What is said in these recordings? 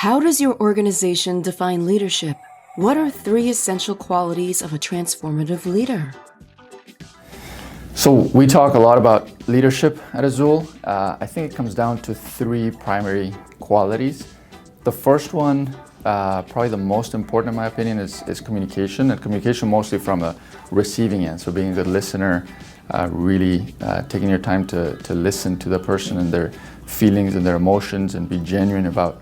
How does your organization define leadership? What are three essential qualities of a transformative leader? So we talk a lot about leadership at Azul. I think it comes down to three primary qualities. The first one, probably the most important in my opinion, is communication, and communication mostly from a receiving end. So being a good listener, really taking your time to listen to the person and their feelings and their emotions and be genuine about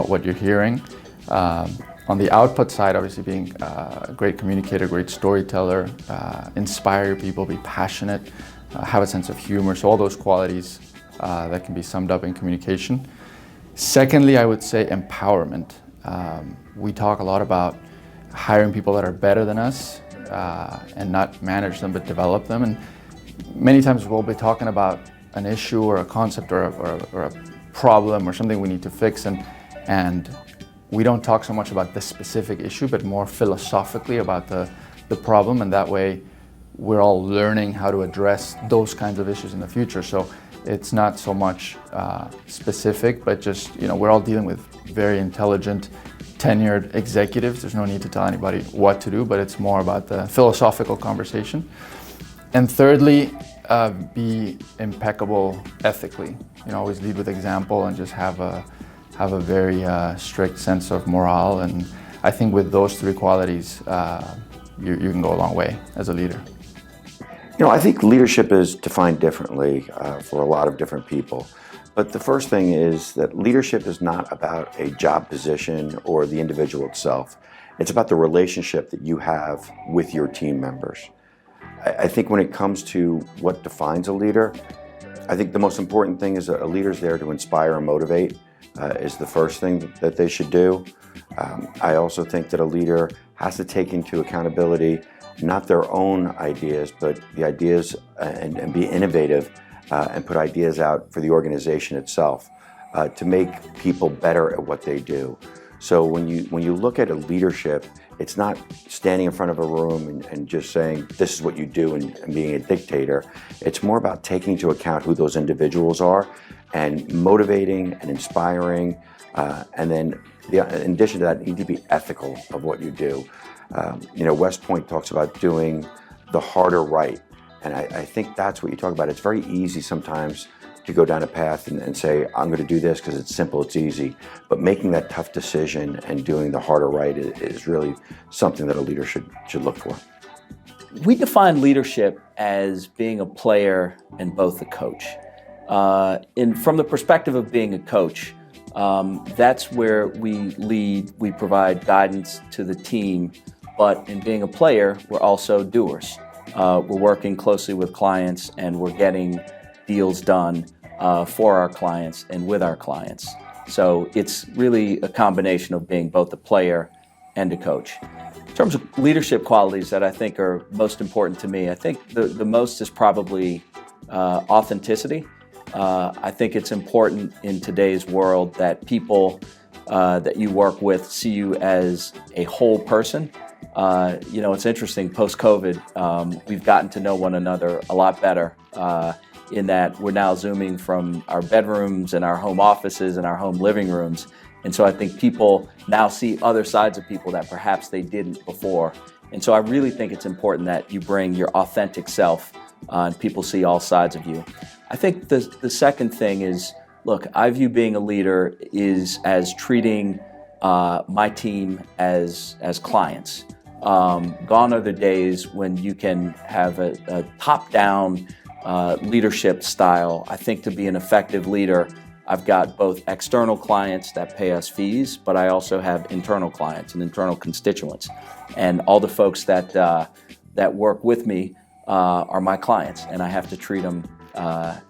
what you're hearing. On the output side, obviously being a great communicator, great storyteller, inspire people, be passionate, have a sense of humor. So all those qualities that can be summed up in communication. Secondly, I would say empowerment. We talk a lot about hiring people that are better than us and not manage them but develop them. And many times we'll be talking about an issue or a concept or a problem or something we need to fix, and we don't talk so much about the specific issue, but more philosophically about the problem, and that way we're all learning how to address those kinds of issues in the future. So it's not so much specific, but just, we're all dealing with very intelligent, tenured executives. There's no need to tell anybody what to do, but it's more about the philosophical conversation. And thirdly, be impeccable ethically. Always lead with example and just have a very strict sense of morale, and I think with those three qualities, you can go a long way as a leader. I think leadership is defined differently for a lot of different people. But the first thing is that leadership is not about a job position or the individual itself. It's about the relationship that you have with your team members. I think when it comes to what defines a leader, I think the most important thing is that a leader's there to inspire and motivate. Is the first thing that they should do. I also think that a leader has to take into accountability not their own ideas, but the ideas and be innovative and put ideas out for the organization itself to make people better at what they do. So when you look at a leadership, it's not standing in front of a room and just saying, this is what you do and being a dictator. It's more about taking into account who those individuals are and motivating and inspiring. And then in addition to that, you need to be ethical of what you do. West Point talks about doing the harder right. And I think that's what you talk about. It's very easy sometimes to go down a path and say, I'm going to do this because it's simple, it's easy. But making that tough decision and doing the harder right is really something that a leader should look for. We define leadership as being a player and both a coach. From the perspective of being a coach, that's where we lead, we provide guidance to the team, but in being a player, we're also doers. We're working closely with clients and we're getting deals done for our clients and with our clients. So it's really a combination of being both a player and a coach. In terms of leadership qualities that I think are most important to me, I think the most is probably authenticity. I think it's important in today's world that people that you work with see you as a whole person. It's interesting, post-COVID, we've gotten to know one another a lot better in that we're now Zooming from our bedrooms and our home offices and our home living rooms. And so I think people now see other sides of people that perhaps they didn't before. And so I really think it's important that you bring your authentic self and people see all sides of you. I think the second thing is, look, I view being a leader is as treating my team as clients. Gone are the days when you can have a top-down leadership style. I think to be an effective leader, I've got both external clients that pay us fees, but I also have internal clients and internal constituents. And all the folks that work with me are my clients, and I have to treat them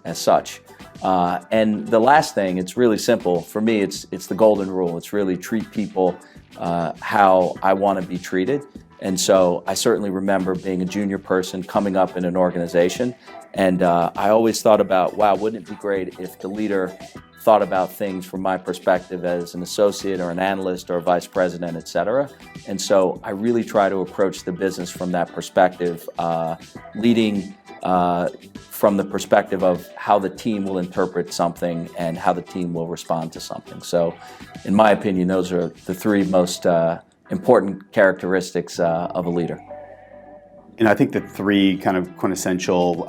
as such. And the last thing, it's really simple. For me, it's the golden rule. It's really treat people how I want to be treated. And so I certainly remember being a junior person coming up in an organization, and I always thought about, wow, wouldn't it be great if the leader thought about things from my perspective as an associate or an analyst or a vice president, et cetera. And so I really try to approach the business from that perspective, leading from the perspective of how the team will interpret something and how the team will respond to something. So in my opinion, those are the three most important characteristics of a leader. And I think the three kind of quintessential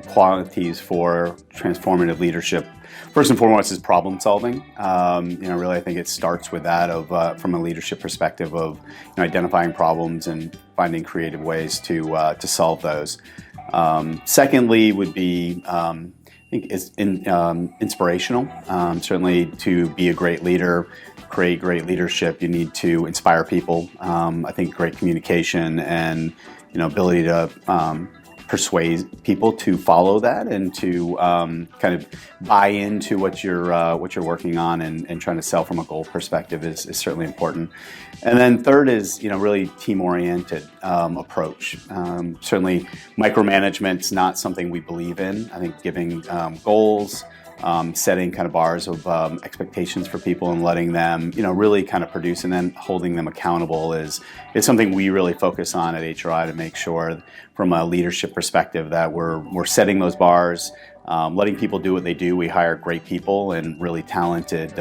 qualities for transformative leadership, first and foremost, is problem solving. Really, I think it starts with that from a leadership perspective of identifying problems and finding creative ways to solve those. Secondly, would be I think is inspirational. Certainly, to be a great leader, create great leadership, you need to inspire people. I think great communication and ability to persuade people to follow that and to kind of buy into what you're working on and trying to sell from a goal perspective is certainly important. And then third is really team-oriented approach. Certainly micromanagement's not something we believe in. I think giving goals, setting kind of bars of expectations for people and letting them, really kind of produce and then holding them accountable is something we really focus on at HRI to make sure from a leadership perspective that we're setting those bars, letting people do what they do. We hire great people and really talented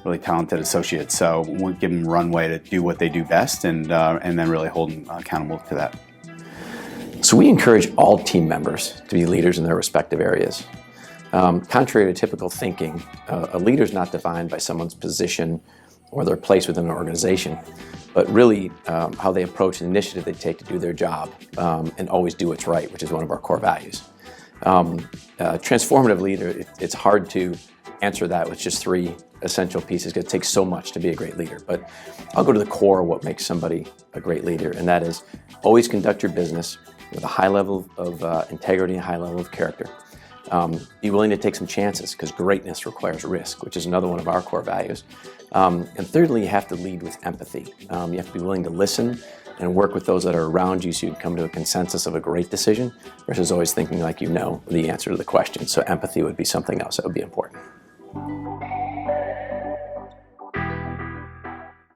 associates. So we'll give them runway to do what they do best and then really hold them accountable to that. So we encourage all team members to be leaders in their respective areas. Contrary to typical thinking, a leader is not defined by someone's position or their place within an organization, but really how they approach an initiative they take to do their job and always do what's right, which is one of our core values. Transformative leader, it's hard to answer that with just three essential pieces because it takes so much to be a great leader. But I'll go to the core of what makes somebody a great leader, and that is always conduct your business with a high level of integrity and a high level of character. Be willing to take some chances because greatness requires risk, which is another one of our core values. And thirdly, you have to lead with empathy. You have to be willing to listen and work with those that are around you so you can come to a consensus of a great decision versus always thinking like you know the answer to the question. So empathy would be something else that would be important.